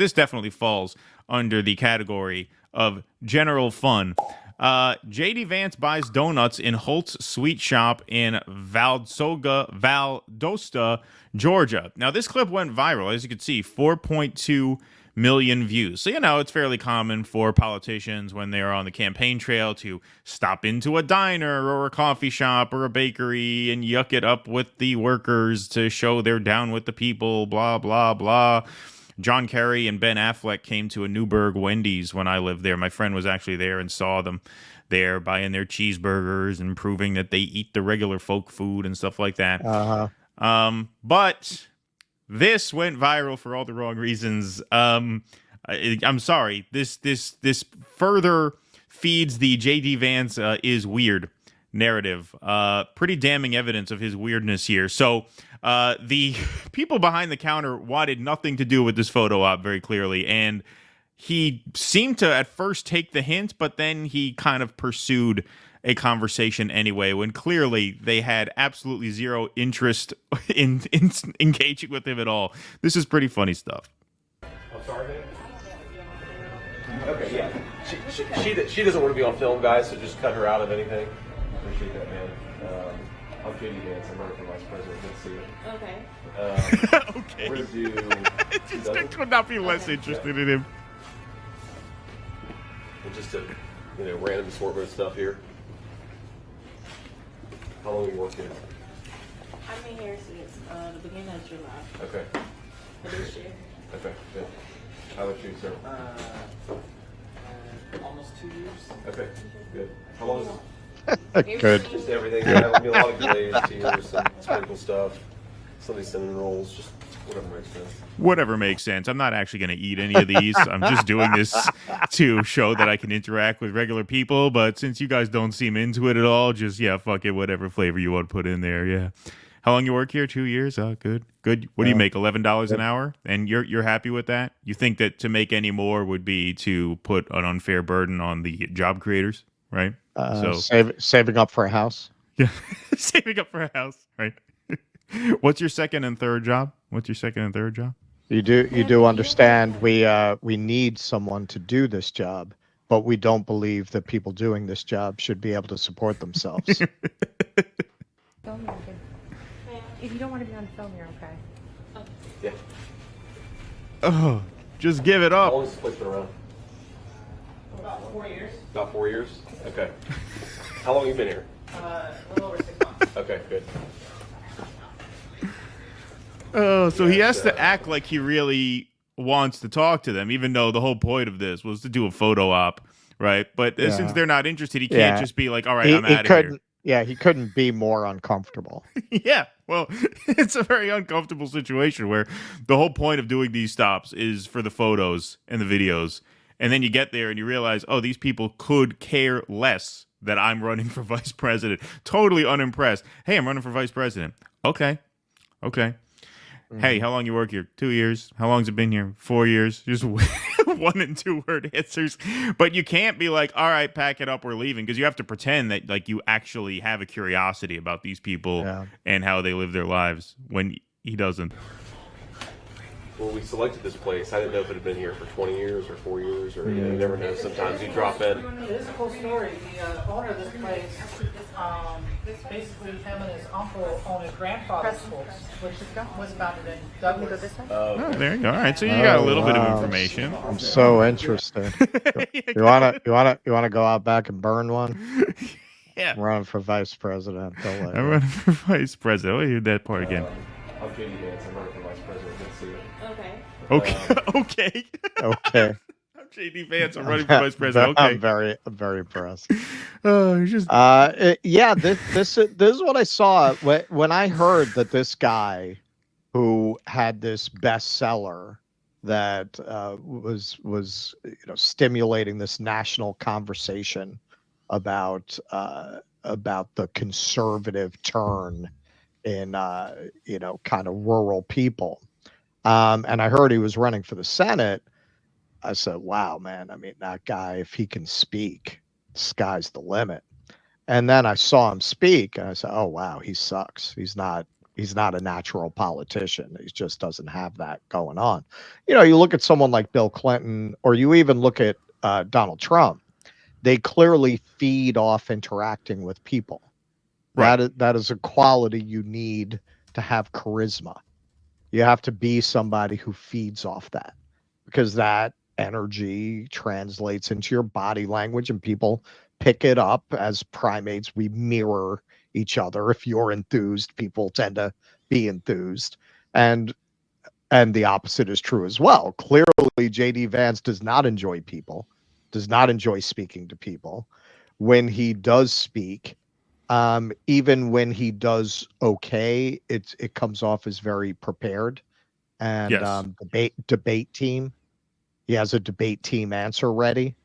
this definitely falls under the category of general fun. JD Vance buys donuts in Holt's Sweet Shop in Valdosta, Georgia. Now, this clip went viral. As you can see, 4.2 million views. So, it's fairly common for politicians when they are on the campaign trail to stop into a diner or a coffee shop or a bakery and yuck it up with the workers to show they're down with the people, blah, blah, blah. John Kerry and Ben Affleck came to a Newburgh Wendy's when I lived there. My friend was actually there and saw them there buying their cheeseburgers and proving that they eat the regular folk food and stuff like that. But this went viral for all the wrong reasons. I'm sorry. This further feeds the JD Vance is weird narrative. Pretty damning evidence of his weirdness here. So the people behind the counter wanted nothing to do with this photo op very clearly, and he seemed to at first take the hint, but then he kind of pursued a conversation anyway, when clearly they had absolutely zero interest in engaging with him at all. This is pretty funny stuff. I'm sorry, man. Okay, yeah. She doesn't want to be on film, guys, so just cut her out of anything. Appreciate that, man. I'm JD Vance. I'm running for vice president. Let's see it. Okay. Okay. We're going to do... I could not be less interested in him. Just a random assortment of stuff here. How long have you worked here? I've been here since the beginning of July. Okay. For this year. Okay, good. How about you, sir? Almost 2 years. Okay, good. How long is it? Good. Just everything. There'll be a lot of glazed here, some sprinkle stuff, some of these cinnamon rolls, just whatever makes sense. Whatever makes sense. I'm not actually going to eat any of these. I'm just doing this to show that I can interact with regular people. But since you guys don't seem into it at all, just, fuck it, whatever flavor you want to put in there. Yeah. How long you work here? 2 years? Good. Good. What do you make? $11 an hour? And you're happy with that? You think that to make any more would be to put an unfair burden on the job creators, right? Saving up for a house. Yeah. Saving up for a house, right? What's your second and third job? You do understand we need someone to do this job, but we don't believe that people doing this job should be able to support themselves. Film, you're good. If you don't want to be on film, you're okay. Yeah. Oh, just give it up. How long has this place been around? About 4 years. About 4 years? Okay. How long have you been here? A little over 6 months. Okay, good. Oh, so he has to act like he really wants to talk to them, even though the whole point of this was to do a photo op, right? But since they're not interested, he can't just be like, all right, I'm out of here. Yeah, he couldn't be more uncomfortable. Yeah, well, it's a very uncomfortable situation where the whole point of doing these stops is for the photos and the videos. And then you get there and you realize, oh, these people could care less that I'm running for vice president. Totally unimpressed. Hey, I'm running for vice president. Okay. Hey, how long you work here? 2 years. How long's it been here? 4 years. Just 1 and 2 word answers. But you can't be like, all right, pack it up, we're leaving, because you have to pretend that like you actually have a curiosity about these people and how they live their lives when he doesn't. When we selected this place, I didn't know if it had been here for 20 years or 4 years, or you never know. Sometimes you drop in. It is a cool story. The owner of this place, basically him and his uncle own his grandfather's schools, which was founded in Doughnut. Oh, there you go. All right, so you got a little bit of information. I'm so interested. You wanna go out back and burn one? Yeah. I'm running for vice president. I'm running for vice president. Let me hear that part again. I'm JD Vance. I'm running for vice president. Let's see it. Okay. Okay. I'm JD Vance. I'm running for vice president. Okay. I'm very impressed. This is what I saw when I heard that this guy who had this bestseller that was stimulating this national conversation about the conservative turn in kind of rural people. And I heard he was running for the Senate. I said, wow, man, I mean, that guy, if he can speak, sky's the limit. And then I saw him speak and I said, oh, wow, he sucks. He's not He's not a natural politician. He just doesn't have that going on. You know, you look at someone like Bill Clinton, or you even look at Donald Trump. They clearly feed off interacting with people. Right. That is a quality you need to have charisma. You have to be somebody who feeds off that, because that energy translates into your body language and people pick it up. As primates, we mirror each other. If you're enthused, people tend to be enthused. And the opposite is true as well. Clearly, JD Vance does not enjoy people, does not enjoy speaking to people. When he does speak, even when he does okay, it comes off as very prepared. And Yes. Debate team. He has a debate team answer ready.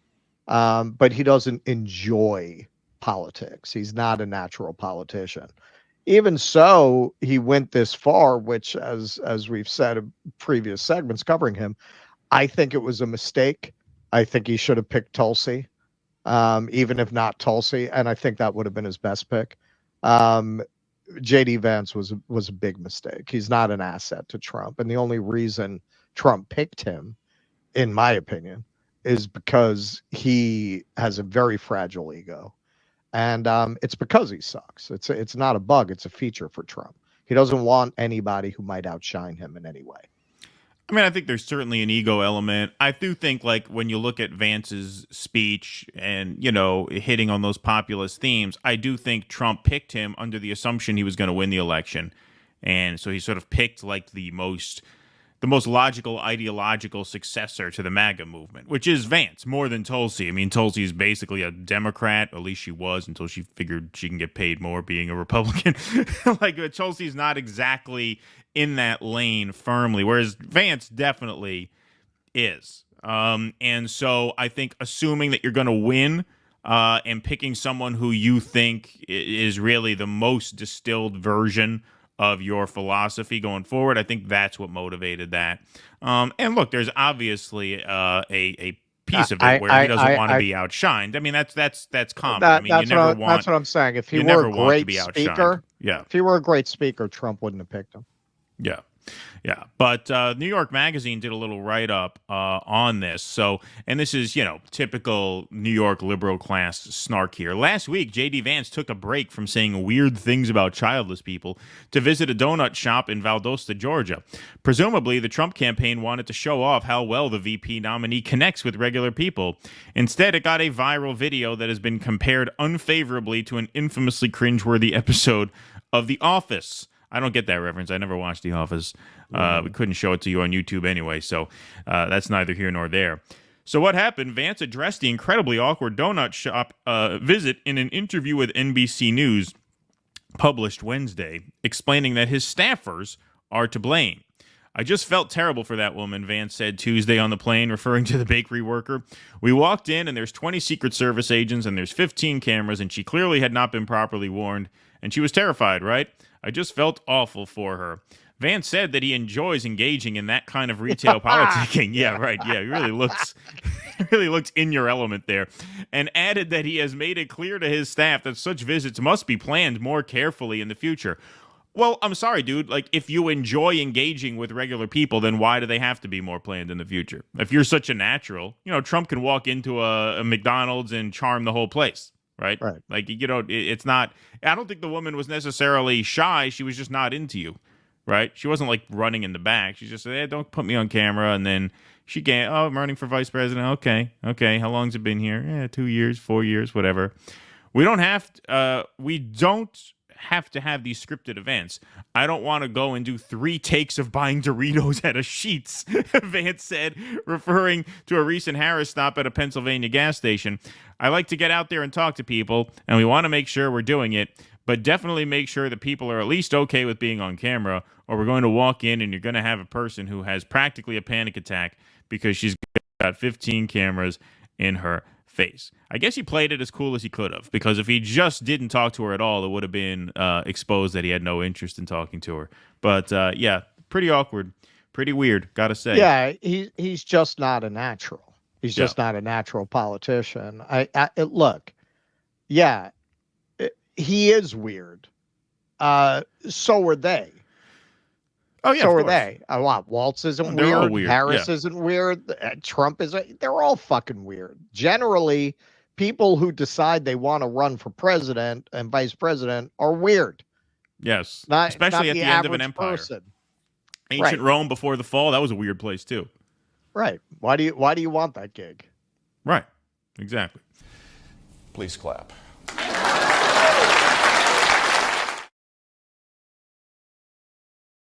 But he doesn't enjoy politics. He's not a natural politician. Even so, he went this far, which, as we've said in previous segments covering him, I think it was a mistake. I think he should have picked Tulsi, even if not Tulsi, and I think that would have been his best pick. JD Vance was a big mistake. He's not an asset to Trump, and the only reason Trump picked him, in my opinion, is because he has a very fragile ego, and it's because he sucks. It's not a bug; it's a feature for Trump. He doesn't want anybody who might outshine him in any way. I mean, I think there's certainly an ego element. I do think, like, when you look at Vance's speech and, you know, hitting on those populist themes, I do think Trump picked him under the assumption he was going to win the election. And so he sort of picked, like, the most logical ideological successor to the MAGA movement, which is Vance, more than Tulsi. I mean, Tulsi is basically a Democrat, at least she was, until she figured she can get paid more being a Republican. Like, Tulsi's not exactly in that lane firmly, whereas Vance definitely is. And so I think assuming that you're going to win and picking someone who you think is really the most distilled version of your philosophy going forward, I think that's what motivated that. And look, there's obviously a piece of it where he doesn't want to be outshined. I mean, that's common. I mean, that's what I'm saying. If he were a great speaker, if he were a great speaker, Trump wouldn't have picked him. Yeah. Yeah. But New York Magazine did a little write-up on this. So, and this is, you know, typical New York liberal class snark here. Last week, J.D. Vance took a break from saying weird things about childless people to visit a donut shop in Valdosta, Georgia. Presumably, the Trump campaign wanted to show off how well the VP nominee connects with regular people. Instead, it got a viral video that has been compared unfavorably to an infamously cringeworthy episode of The Office. I don't get that reference. I never watched The Office. We couldn't show it to you on YouTube anyway, so that's neither here nor there. So what happened? Vance addressed the incredibly awkward donut shop visit in an interview with NBC News published Wednesday, explaining that his staffers are to blame. I just felt terrible for that woman, Vance said Tuesday on the plane, referring to the bakery worker. We walked in, and there's 20 Secret Service agents, and there's 15 cameras, and she clearly had not been properly warned, and she was terrified, right? I just felt awful for her. Vance said that he enjoys engaging in that kind of retail politicking. Yeah, right. Yeah, he really looks in your element there. And added that he has made it clear to his staff that such visits must be planned more carefully in the future. Well, I'm sorry, dude. Like, if you enjoy engaging with regular people, then why do they have to be more planned in the future? If you're such a natural, you know, Trump can walk into a McDonald's and charm the whole place. Right? Like, you know, it's not, I don't think the woman was necessarily shy. She was just not into you, right? She wasn't like running in the back. She just said, hey, don't put me on camera. And then she came, oh, I'm running for vice president. Okay. How long's it been here? 2 years, 4 years, whatever. We don't have to have these scripted events. I don't want to go and do 3 takes of buying Doritos at a Sheetz, Vance said, referring to a recent Harris stop at a Pennsylvania gas station. I like to get out there and talk to people, and we want to make sure we're doing it, but definitely make sure that people are at least okay with being on camera, or we're going to walk in and you're going to have a person who has practically a panic attack because she's got 15 cameras in her face. I guess he played it as cool as he could have, because if he just didn't talk to her at all, it would have been exposed that he had no interest in talking to her. But yeah, pretty awkward, pretty weird, gotta say. Yeah, he's just not a natural. He's just not a natural politician. Look, yeah, he is weird. So are they. Oh, yeah, So of are course. they. Waltz isn't They're all weird. weird, Harris yeah. isn't weird. Trump isn't. They're all fucking weird. Generally, people who decide they want to run for president and vice president are weird. Yes, Not especially at the the end of an average empire. person. Ancient Right. Rome before the fall, that was a weird place too. Right. Why do you want that gig? Right. Exactly. Please clap.